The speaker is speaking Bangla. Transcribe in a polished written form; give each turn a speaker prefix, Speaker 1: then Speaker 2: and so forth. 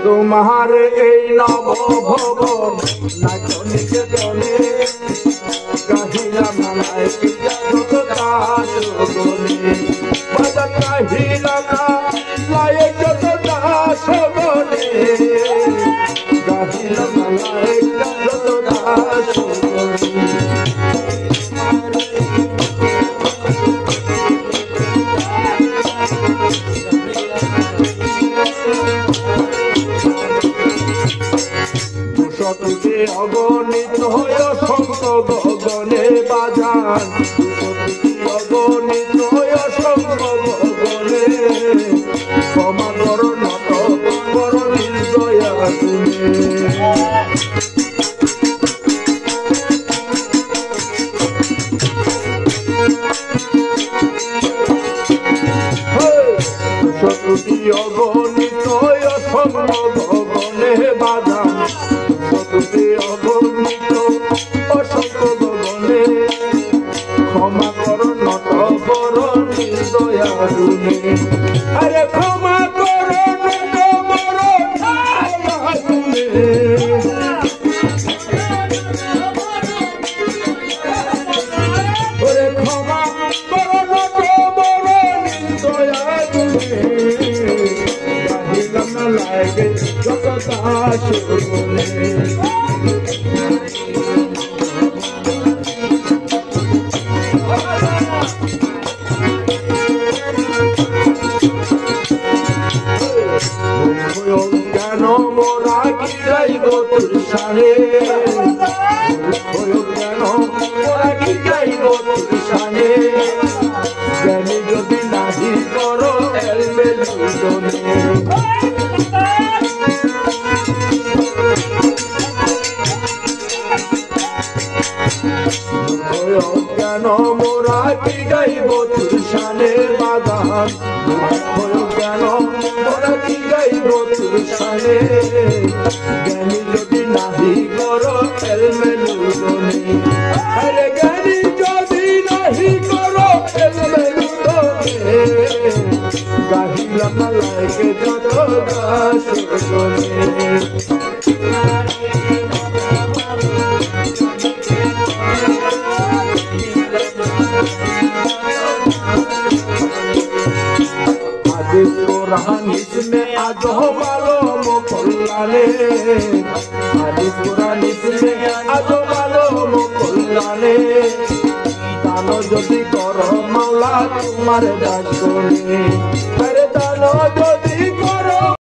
Speaker 1: তোমার এই নব ভবন নাচনিকে জনে গাহিলাম নাইকি যত দাস গনে বাজার গাহিলাম না লায়ে যত দাস গনে গাহিলাম নাইকি যত দাস গনে শতকে অগণিত হয় অসংখ্য গগনে বাজান শতকে অগণিত হয় অসংখ্য গগনে ক্ষমা কর নত কর নির্দয়া তুমি শতকে অগণিত হয় অসংখ্য গগনে বাজান শতকে অগণিত অসংখ্য গগনে ক্ষমা কর নত কর নির্দয়া তুমি আরে ক্ষমা কর নত কর তুমি ওরে ক্ষমা কর নত কর নির্দয়া তুমি গাহিলাম না লাগে যত দাস গনে কেন মোরা কি গাইব তোর সানে কেন মোরা কি গাইব তোর সানে জ্ঞানী যদি নাহি করো এলমেলুদনে কেন মোরা কি গাইব তোর সানে বাগান কেন মোরা কি গাইব তোর সানে জ্ঞানী যদি নাহি করো এলমেলুদনে আরে জ্ঞানী যদি নাহি করো এলমেলুদনে গাহিলাম না লাগে যত দাস গনে इसमें आजो मालूम खुल्लाने हादिस कुरान इसमें आजो मालूम खुल्लाने दानो जदि करो मौला तुम्हारे दास कोने अरे दानो जदि